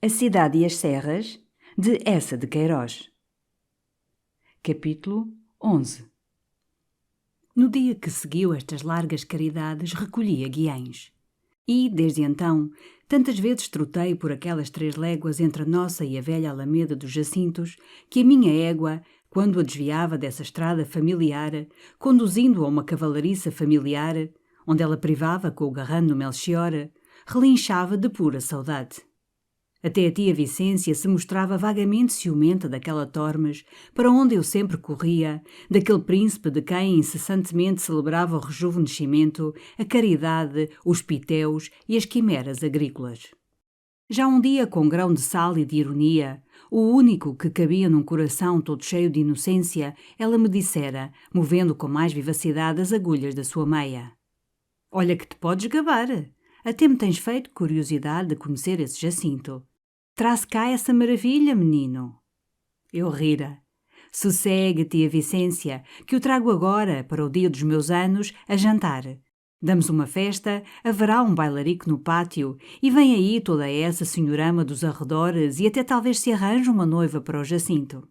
A Cidade e as Serras, de Eça de Queiroz. Capítulo 11. No dia que seguiu estas largas caridades, recolhi a Guiães. E, desde então, tantas vezes trotei por aquelas 3 léguas entre a nossa e a velha alameda dos Jacintos, que a minha égua, quando a desviava dessa estrada familiar, conduzindo-a a uma cavalariça familiar, onde ela privava com o garrano Melchior, relinchava de pura saudade. Até a tia Vicência se mostrava vagamente ciumenta daquela Tormes, para onde eu sempre corria, daquele príncipe de quem incessantemente celebrava o rejuvenescimento, a caridade, os pitéus e as quimeras agrícolas. Já um dia, com grão de sal e de ironia, o único que cabia num coração todo cheio de inocência, ela me dissera, movendo com mais vivacidade as agulhas da sua meia: "Olha que te podes gabar, até me tens feito curiosidade de conhecer esse Jacinto. Traz cá essa maravilha, menino." Eu rira. "Sossegue, tia Vicência, que o trago agora, para o dia dos meus anos, a jantar. Damos uma festa, haverá um bailarico no pátio, e vem aí toda essa senhorama dos arredores e até talvez se arranje uma noiva para o Jacinto."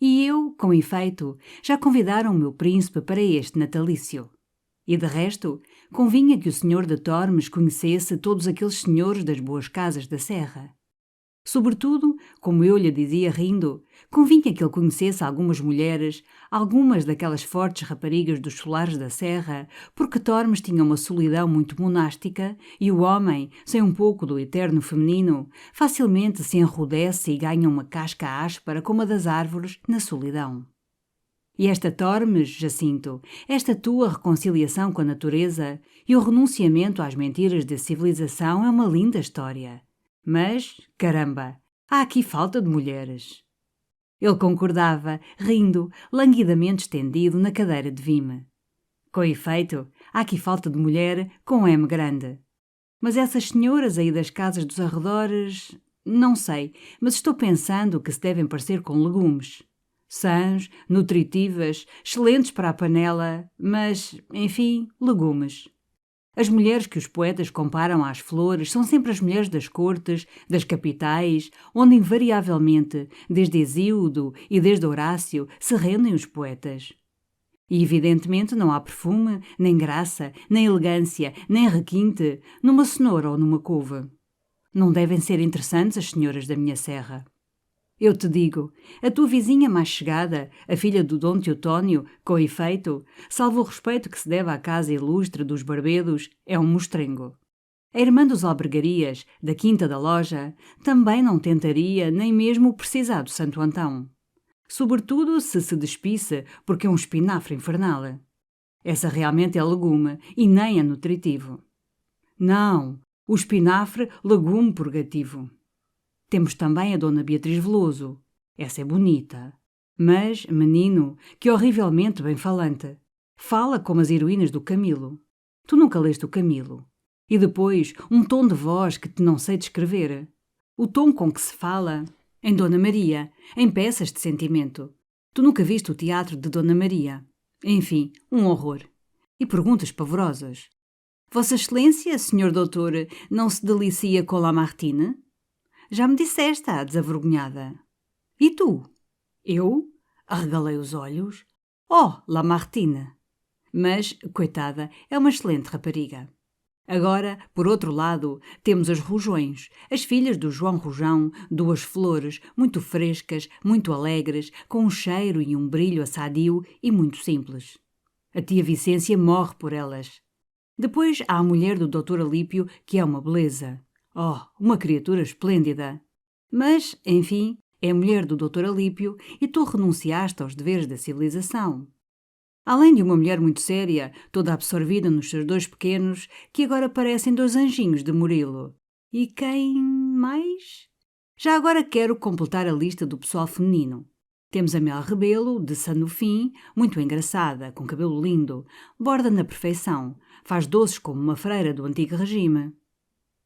E eu, com efeito, já convidara o meu príncipe para este natalício. E de resto, convinha que o senhor de Tormes conhecesse todos aqueles senhores das boas casas da serra. Sobretudo, como eu lhe dizia rindo, convinha que ele conhecesse algumas mulheres, algumas daquelas fortes raparigas dos solares da serra, porque Tormes tinha uma solidão muito monástica e o homem, sem um pouco do eterno feminino, facilmente se enrudece e ganha uma casca áspera como a das árvores na solidão. E esta Tormes, Jacinto, esta tua reconciliação com a natureza e o renunciamento às mentiras da civilização é uma linda história. Mas, caramba, há aqui falta de mulheres." Ele concordava, rindo, languidamente estendido na cadeira de vime. "Com efeito, há aqui falta de mulher com M grande. Mas essas senhoras aí das casas dos arredores, não sei, mas estou pensando que se devem parecer com legumes. Sãs, nutritivas, excelentes para a panela, mas, enfim, legumes. As mulheres que os poetas comparam às flores são sempre as mulheres das cortes, das capitais, onde invariavelmente, desde Hesíodo e desde Horácio, se rendem os poetas. E evidentemente não há perfume, nem graça, nem elegância, nem requinte numa cenoura ou numa couve. Não devem ser interessantes as senhoras da minha serra. Eu te digo, a tua vizinha mais chegada, a filha do Dom Teotónio, com efeito, salvo o respeito que se deve à casa ilustre dos Barbedos, é um mostrengo. A irmã dos Albergarias, da Quinta da Loja, também não tentaria nem mesmo o precisado Santo Antão. Sobretudo se despisse, porque é um espinafre infernal. Essa realmente é legume e nem é nutritivo. Não, o espinafre, legume purgativo. Temos também a Dona Beatriz Veloso. Essa é bonita. Mas, menino, que horrivelmente bem falante. Fala como as heroínas do Camilo. Tu nunca leste o Camilo. E depois, um tom de voz que te não sei descrever. O tom com que se fala em Dona Maria, em peças de sentimento. Tu nunca viste o teatro de Dona Maria. Enfim, um horror. E perguntas pavorosas. Vossa Excelência, senhor doutor, não se delicia com Lamartine? Já me disseste, desavergonhada. E tu? Eu? Arregalei os olhos. Oh, Lamartine! Mas, coitada, é uma excelente rapariga. Agora, por outro lado, temos as Rojões, as filhas do João Rojão, 2 flores, muito frescas, muito alegres, com um cheiro e um brilho assadio e muito simples. A tia Vicência morre por elas. Depois há a mulher do Dr. Alípio, que é uma beleza. Oh, uma criatura esplêndida! Mas, enfim, é a mulher do Dr. Alípio e tu renunciaste aos deveres da civilização. Além de uma mulher muito séria, toda absorvida nos seus 2 pequenos, que agora parecem 2 anjinhos de Murilo. E quem mais? Já agora quero completar a lista do pessoal feminino. Temos a Mel Rebelo, de Sanofim, muito engraçada, com cabelo lindo, borda na perfeição, faz doces como uma freira do antigo regime.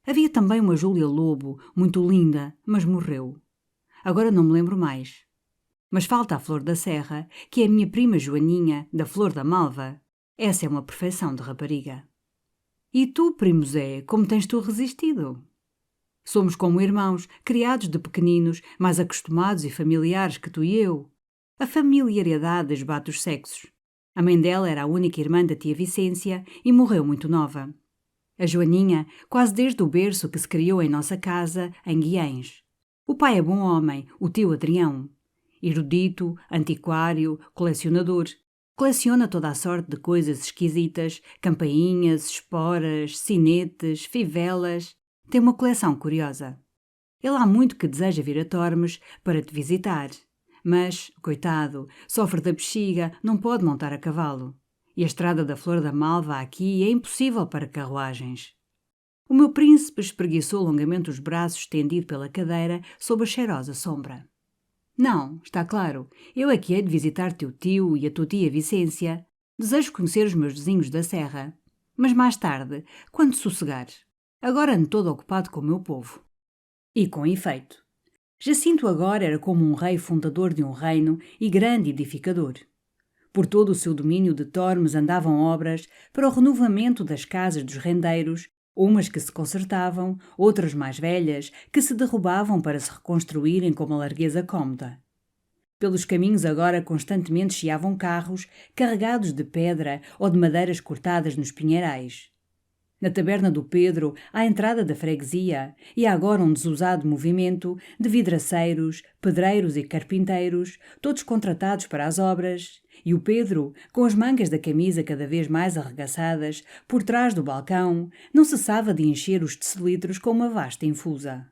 Havia também uma Júlia Lobo, muito linda, mas morreu. Agora não me lembro mais. Mas falta a Flor da Serra, que é a minha prima Joaninha, da Flor da Malva. Essa é uma perfeição de rapariga. E tu, primo Zé, como tens tu resistido? Somos como irmãos, criados de pequeninos, mais acostumados e familiares que tu e eu. A familiaridade esbate os sexos. A mãe dela era a única irmã da tia Vicência e morreu muito nova. A Joaninha, quase desde o berço que se criou em nossa casa, em Guiães. O pai é bom homem, o tio Adrião. Erudito, antiquário, colecionador. Coleciona toda a sorte de coisas esquisitas, campainhas, esporas, sinetes, fivelas. Tem uma coleção curiosa. Ele há muito que deseja vir a Tormes para te visitar. Mas, coitado, sofre da bexiga, não pode montar a cavalo. E a estrada da Flor da Malva aqui é impossível para carruagens. O meu príncipe espreguiçou longamente os braços estendido pela cadeira sob a cheirosa sombra. Não, está claro, eu aqui hei de visitar teu tio e a tua tia Vicência. Desejo conhecer os meus vizinhos da serra. Mas mais tarde, quando sossegar. Agora ando todo ocupado com o meu povo. E com efeito. Jacinto agora era como um rei fundador de um reino e grande edificador. Por todo o seu domínio de Tormes andavam obras para o renovamento das casas dos rendeiros, umas que se consertavam, outras mais velhas, que se derrubavam para se reconstruírem com uma largueza cómoda. Pelos caminhos agora constantemente chiavam carros carregados de pedra ou de madeiras cortadas nos pinheirais. Na taberna do Pedro, à entrada da freguesia, e há agora um desusado movimento de vidraceiros, pedreiros e carpinteiros, todos contratados para as obras, e o Pedro, com as mangas da camisa cada vez mais arregaçadas, por trás do balcão, não cessava de encher os decilitros com uma vasta infusa.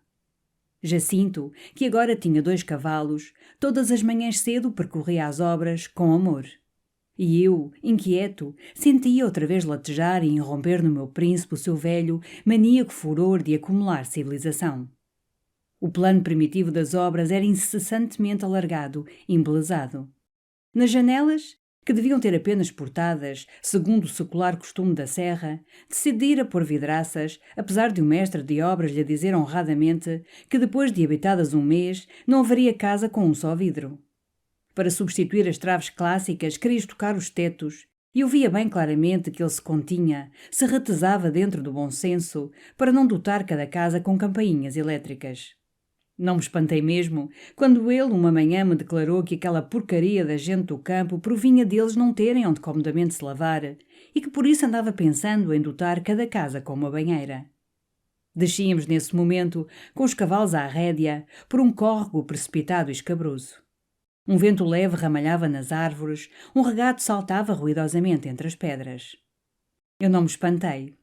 Jacinto, que agora tinha 2 cavalos, todas as manhãs cedo percorria as obras com amor. E eu, inquieto, sentia outra vez latejar e irromper no meu príncipe o seu velho, maníaco furor de acumular civilização. O plano primitivo das obras era incessantemente alargado e embelezado. Nas janelas, que deviam ter apenas portadas, segundo o secular costume da serra, decidira pôr vidraças, apesar de o mestre de obras lhe dizer honradamente que depois de habitadas um mês não haveria casa com um só vidro. Para substituir as traves clássicas, queria estocar os tetos, e eu via bem claramente que ele se continha, se retesava dentro do bom senso, para não dotar cada casa com campainhas elétricas. Não me espantei mesmo quando ele uma manhã me declarou que aquela porcaria da gente do campo provinha deles não terem onde comodamente se lavar e que por isso andava pensando em dotar cada casa com uma banheira. Descíamos nesse momento, com os cavalos à rédea, por um córrego precipitado e escabroso. Um vento leve ramalhava nas árvores, um regato saltava ruidosamente entre as pedras. Eu não me espantei.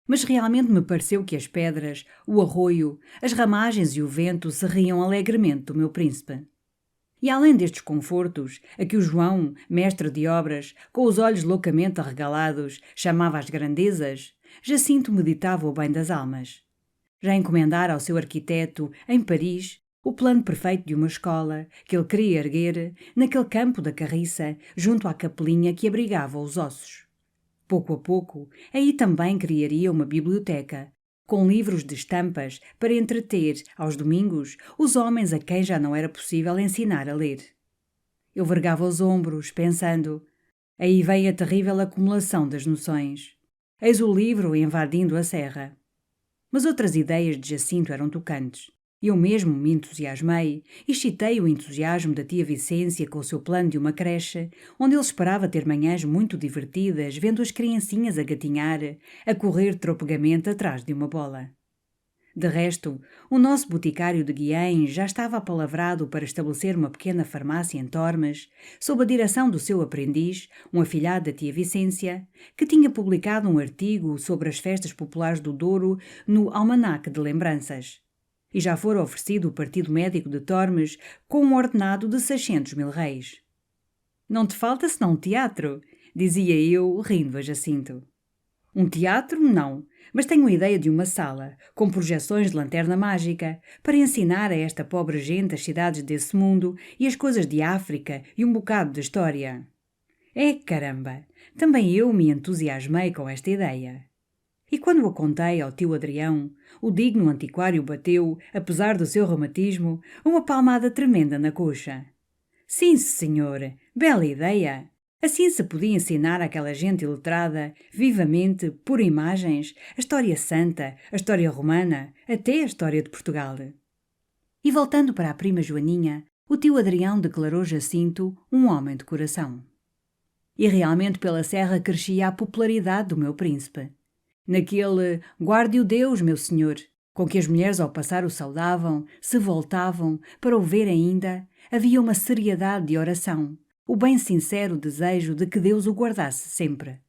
Mas realmente me pareceu que as pedras, o arroio, as ramagens e o vento se riam alegremente do meu príncipe. E além destes confortos, a que o João, mestre de obras, com os olhos loucamente arregalados, chamava as grandezas, Jacinto meditava o bem das almas. Já encomendara ao seu arquiteto, em Paris, o plano perfeito de uma escola que ele queria erguer naquele campo da carriça, junto à capelinha que abrigava os ossos. Pouco a pouco, aí também criaria uma biblioteca, com livros de estampas para entreter, aos domingos, os homens a quem já não era possível ensinar a ler. Eu vergava os ombros, pensando, aí vem a terrível acumulação das noções. Eis o livro invadindo a serra. Mas outras ideias de Jacinto eram tocantes. Eu mesmo me entusiasmei e excitei o entusiasmo da tia Vicência com o seu plano de uma creche, onde ele esperava ter manhãs muito divertidas, vendo as criancinhas a gatinhar, a correr tropegamente atrás de uma bola. De resto, o nosso boticário de Guiães já estava apalavrado para estabelecer uma pequena farmácia em Tormes, sob a direção do seu aprendiz, um afilhado da tia Vicência, que tinha publicado um artigo sobre as festas populares do Douro no Almanaque de Lembranças. E já fora oferecido o Partido Médico de Tormes com um ordenado de 600.000 réis. Não te falta senão um teatro, dizia eu, rindo a Jacinto. Um teatro, não, mas tenho a ideia de uma sala, com projeções de lanterna mágica, para ensinar a esta pobre gente as cidades desse mundo e as coisas de África e um bocado de história. É caramba, também eu me entusiasmei com esta ideia. E quando o contei ao tio Adrião, o digno antiquário bateu, apesar do seu reumatismo, uma palmada tremenda na coxa. Sim, senhor, bela ideia! Assim se podia ensinar àquela gente iletrada, vivamente, por imagens, a história santa, a história romana, até a história de Portugal. E voltando para a prima Joaninha, o tio Adrião declarou Jacinto um homem de coração. E realmente pela serra crescia a popularidade do meu príncipe. Naquele guarde-o Deus, meu senhor, com que as mulheres ao passar o saudavam, se voltavam, para o ver ainda, havia uma seriedade de oração, o bem sincero desejo de que Deus o guardasse sempre.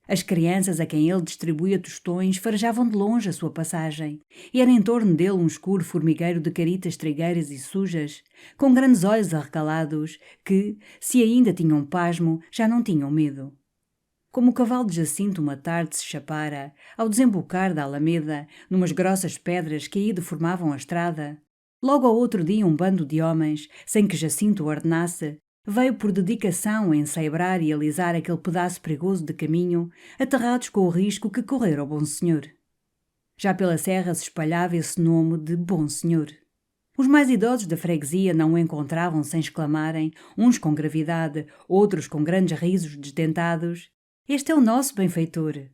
As crianças a quem ele distribuía tostões farejavam de longe a sua passagem, e era em torno dele um escuro formigueiro de caritas trigueiras e sujas, com grandes olhos arrecalados, que, se ainda tinham pasmo, já não tinham medo. Como o cavalo de Jacinto uma tarde se chapara, ao desembocar da alameda, numas grossas pedras que aí deformavam a estrada, logo ao outro dia um bando de homens, sem que Jacinto o ordenasse, veio por dedicação a ensaibrar e alisar aquele pedaço perigoso de caminho, aterrados com o risco que correra o Bom Senhor. Já pela serra se espalhava esse nome de Bom Senhor. Os mais idosos da freguesia não o encontravam sem exclamarem, uns com gravidade, outros com grandes risos desdentados: "Este é o nosso benfeitor."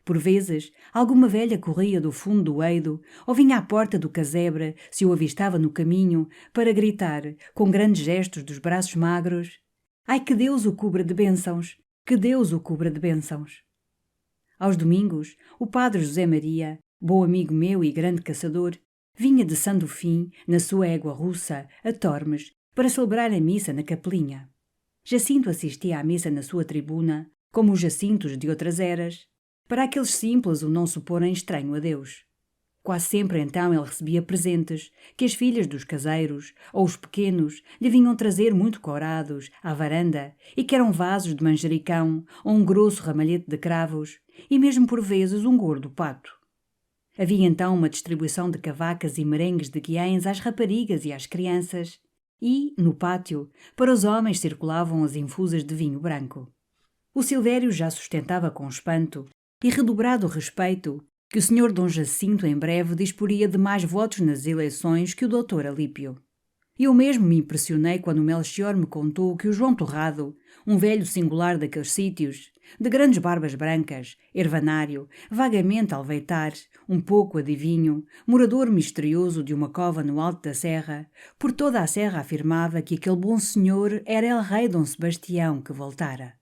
Por vezes, alguma velha corria do fundo do eido ou vinha à porta do casebre, se o avistava no caminho, para gritar, com grandes gestos dos braços magros: "Ai, que Deus o cubra de bênçãos! Que Deus o cubra de bênçãos!" Aos domingos, o padre José Maria, bom amigo meu e grande caçador, vinha de Sandofim, na sua égua russa, a Tormes, para celebrar a missa na capelinha. Jacinto assistia à missa na sua tribuna, como os Jacintos de outras eras, para aqueles simples o não suporem estranho a Deus. Quase sempre então ele recebia presentes, que as filhas dos caseiros, ou os pequenos, lhe vinham trazer muito corados, à varanda, e que eram vasos de manjericão, ou um grosso ramalhete de cravos, e mesmo por vezes um gordo pato. Havia então uma distribuição de cavacas e merengues de guiães às raparigas e às crianças, e, no pátio, para os homens circulavam as infusas de vinho branco. O Silvério já sustentava com espanto e redobrado respeito que o senhor Dom Jacinto em breve disporia de mais votos nas eleições que o doutor Alípio. Eu mesmo me impressionei quando o Melchior me contou que o João Torrado, um velho singular daqueles sítios, de grandes barbas brancas, ervanário, vagamente alveitar, um pouco adivinho, morador misterioso de uma cova no alto da serra, por toda a serra afirmava que aquele bom senhor era el rei Dom Sebastião que voltara.